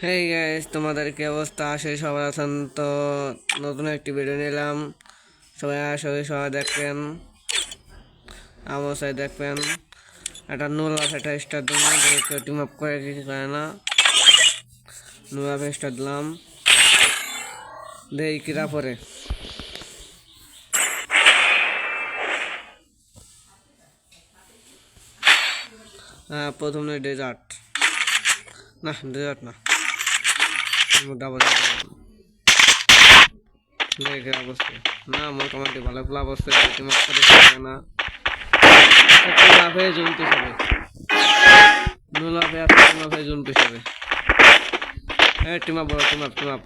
Hey guys, তোমাদের কি অবস্থা? আসে সবাই আছেন তো? নতুন একটি ভিডিও নিলাম। সবাই আসলে সবাই দেখবেন, আমসাই দেখবেন। একটা নুলা ফেটা স্টার দিলাম, টিম আপ করে কিছু করে না। নুলা স্টার দিলাম, দেখি কিরা পরে। হ্যাঁ, প্রথমে ডেজার্ট না, ডেজার্ট না, ডাবল দেখে অবস্থা না। মোটামুটি ভালো প্লাব অবস্থা টিম আপ করে না। লাভে জমতে হবে, নুলাভে আছে, নুলাভে জমতে হবে। হ্যাঁ, টিম আপ বলো, team up, team up,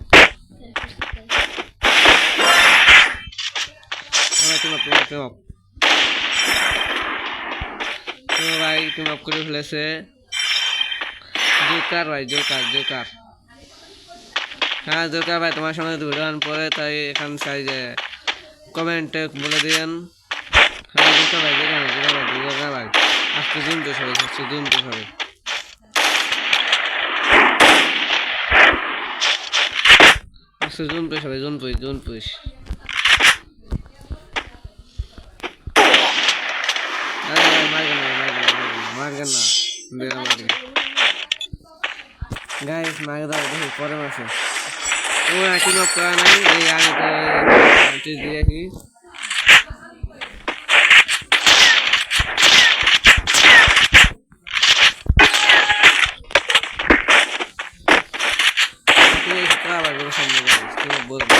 team up, team up, team up. তো ভাই টিম আপ করে ফেলেছে জোকার ভাই, জোকার জোকার। হ্যাঁ জোকার ভাই, তোমার সঙ্গে ভিডিও আন পরে তাই এখান চাই যে কমেন্টে বলে দিন। হ্যাঁ জোকার ভাই, জোকার ভাই, জোকার ভাই, জোকার ভাই। আজকে জুনতে সবে, আজকে জুনতে সবে। আজকে জুন পুষ হবে, জুন পুষ, জুন পুষ। মারবেন না, বেড়া মারবে। গাইস মার দাও, দেখি পরে মাসে ও একই নক করা নাই। এই আগে তো দিয়েছি। আবার বলে সামনে তুমি বলবো।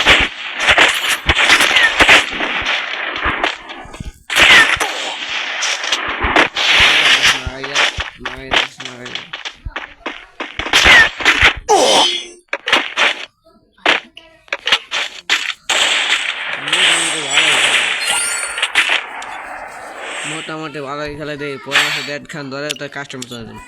মোটামুটি ভালোই খেলে দেয়, পরে মাসে দেড় খান ধরে তাই কাস্টমার চলে যাবে।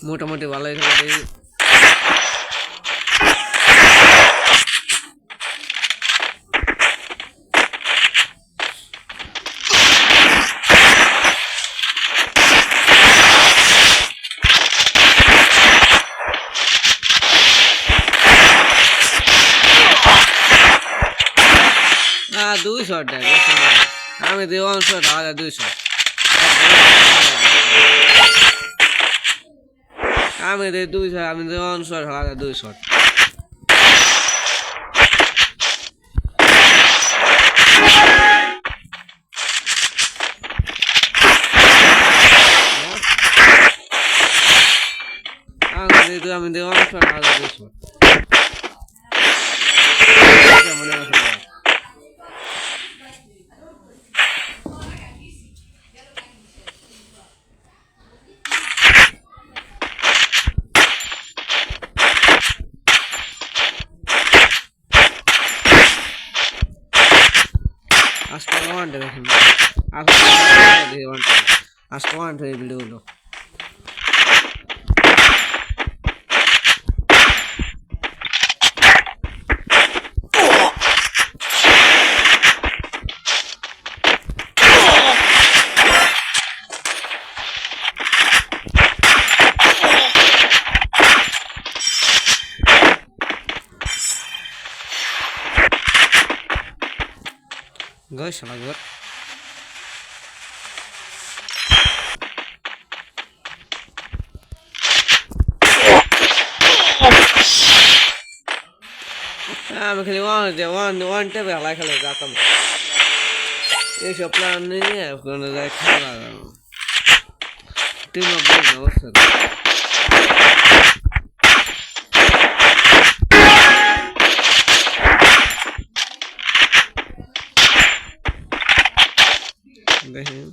মোটামুটি ভালোই খেলে দেয়। দুই শট আমি দিই, ওয়ান শট হাজার 200। আমি দিই 200, আমি দিই ওয়ান শট হাজার 200। আমি দিই ওয়ান শট হাজার 200। আজকে ওয়ান ডে দেখুন, আজকে ওয়ান ডে ভিডিও হলো। Gol sama gol. আমি খালি ওয়ান টেপে খেলা খেলে যাতাম। এইসব প্ল্যান নিয়ে ওখানে যাই খেলা টিম আপ অবস্থা। দেখেন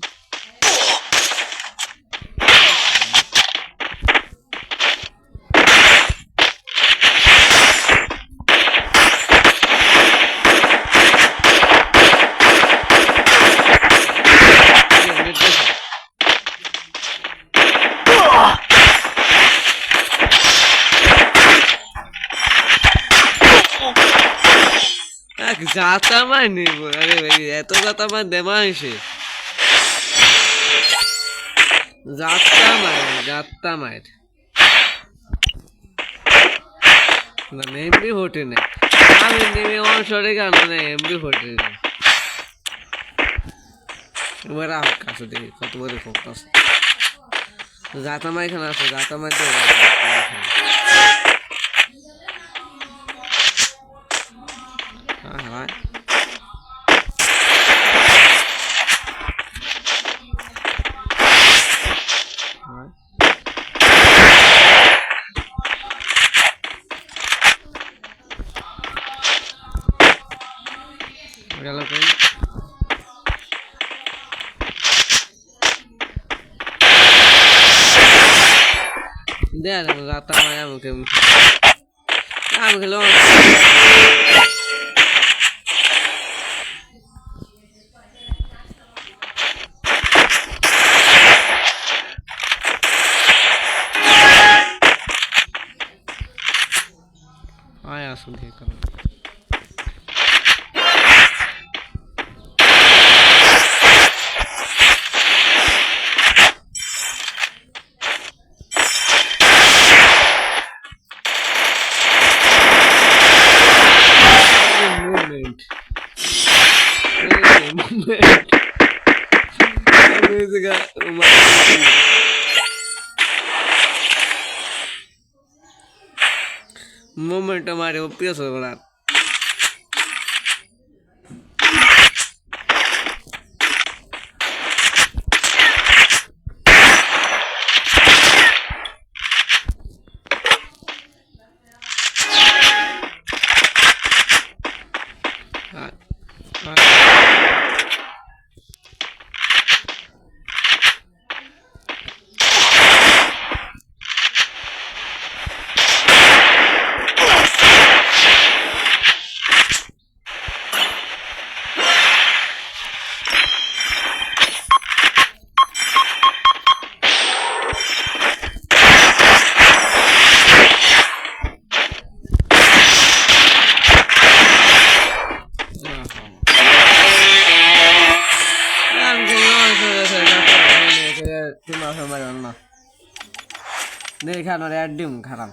जाता मैं नहीं बोल अरे भाई ये तो जाता मैं दिमाग से जाता मैं ना नेम भी होते नहीं हम हिंदी में और छोड़े गाना नहीं नेम भी होते नहीं बड़ा आपका तो देखिए कत बड़े फोकस जाता मैं खाना से जाता मैं तो हाँ हाँ गलत है दे रहा हूँ जाता मैं मुझे लो आया सुधे करो मोमेंट हमारे ओपीएस हो बड़ा देखा ना ऐड डी खाराम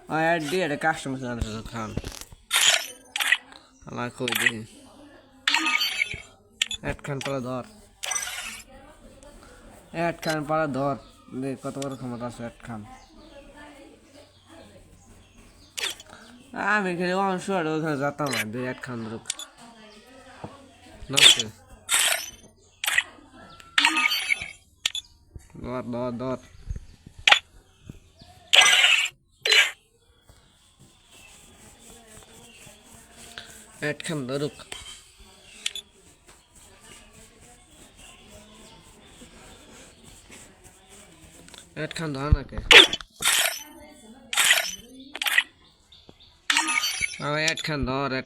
और ऐड डी है कस्टमर सर्विस खान हमारा कोई नहीं ऐड खान पड़ा दौर देख कत बार क्षमता से ऐड खान मैं खेले वहाँ शोर उधर जाता हूँ दे ऐड खान रुक नमस्ते दौर ऐड खान रुक ऐड खान ना के ऐड खान दौर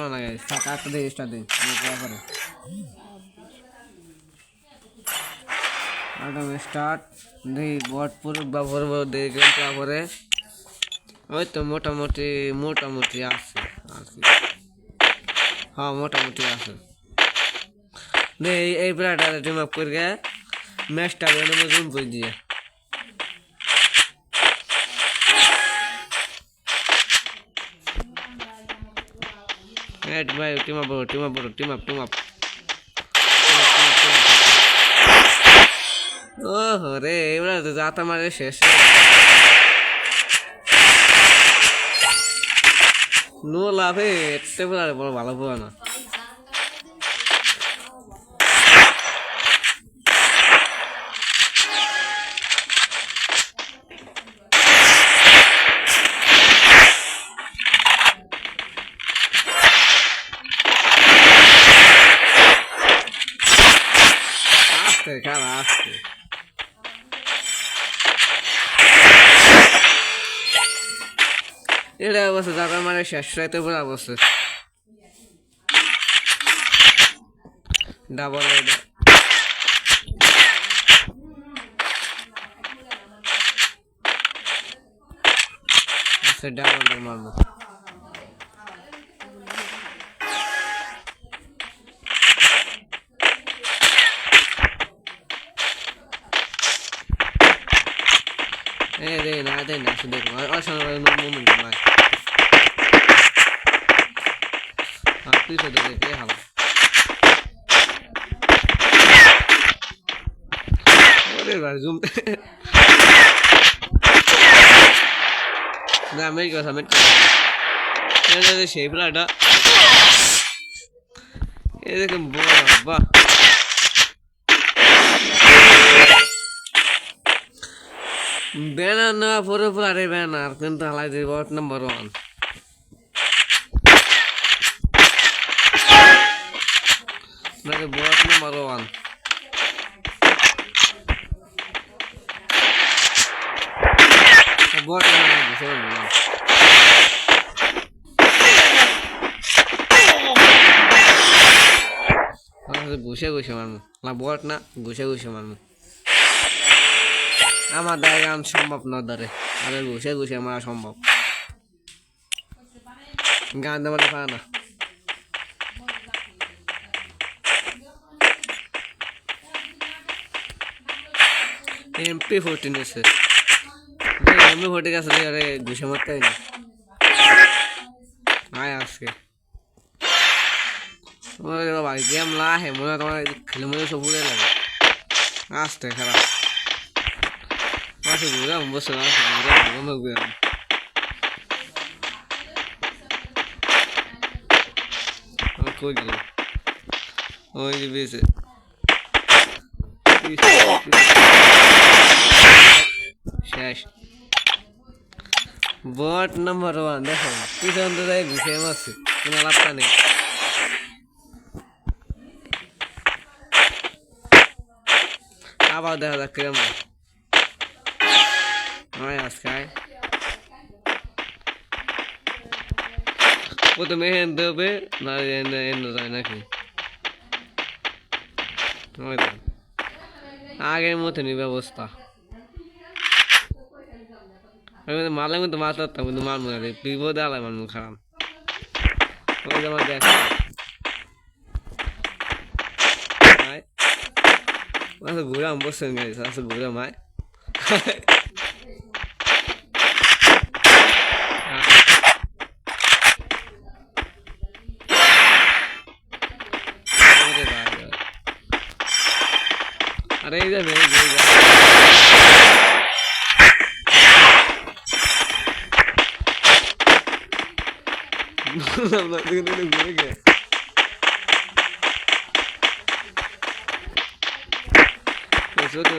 ना गए सात दे स्टार्ट दे क्या करे आदम स्टार्ट दे बहुत पूरा बाबर दे गए क्या करे ওই তো মোটামুটি আছে হ্যাঁ মোটামুটি আছে নে এই প্লেয়ারটা টিম আপ করে ম্যাচটা এনে জুম করে দিয়ে এট ভাই টিম আপ ওহো রে এবার তো যাতা মারে শেষ নো লাভে এতে বড় ভালো পোয়া না আস্তে খেলা আস্তে এটা অবস্থা যারা মানে শেষ রাইতে পুরো অবস্থা ডাবল ডাবল মারবো দেই না শুধু অসাধারণ মুভমেন্ট মার আর তুই শুধু দেখে হালা ওরে ভাই জুম না আমি কি সাবমিট করে সেই প্লাটা এই দেখুন বাবা ব্যানার না পুরো প্লারে ব্যানার কিন্তু হালাই দিব নাম্বার 1 মানে বট নাম্বার 1 বট না বুঝছেন না আমি ঘুষে মারমু না বট না ঘুষে মারমু আমার দ্বারা গান সম্ভব না ধরে আরে ঘুষে মারা সম্ভব গান দেওয়া পারে না MP14 আছে MP14 আছে আরে ঘুষে মারতে না আয় আজকে ওরে বাবা গেম লা হে মনে তোমার খেলে মনে সব পুরে লাগে আস্তে খারাপ আসে ঘুরে বসে না ঘুরে ঘুরে কই গেল ওই যে বেশে শেষ বট নাম্বার 1 দেখো পিছন তো যাই ঘুষে মারছে কোনো লাভটা নেই আবার দেখা যাক কেমন হয় আজকে প্রথমে হেন দেবে না এনে যায় নাকি আগের মতনই ব্যবস্থা মারলে কিন্তু মাছ ধরতাম কিন্তু মারমু না বিপদে আলাই মারমু খারাপ ওই যে আমার দেখ ঘুরে আমি বসে গেছি আসলে ঘুরে মায় अरे इधर मेरे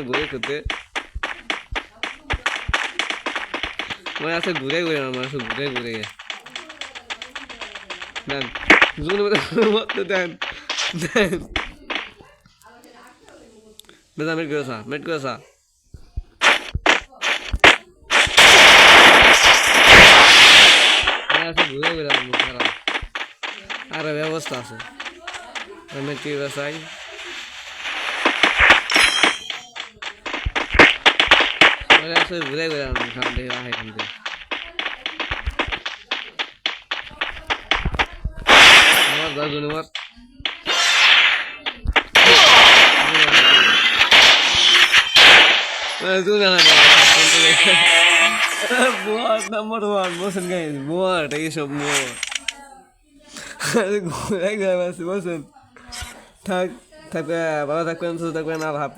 घूरे करते मैं ऐसे घूरे घूरे Dan zoom what the Dan Beza met go sa ऐसे घूरे घूरे हम खराब अरे व्यवस्था से हमें की रसाई ऐसे घूरे घूरे हम खाते हैं खाते दस नंबर बहुत नंबर 1 बसन गाइस बहुत ये सब बहुत घुरे गए बस बसन थक थक बाबा थक पेन से थक पेन आप हाफ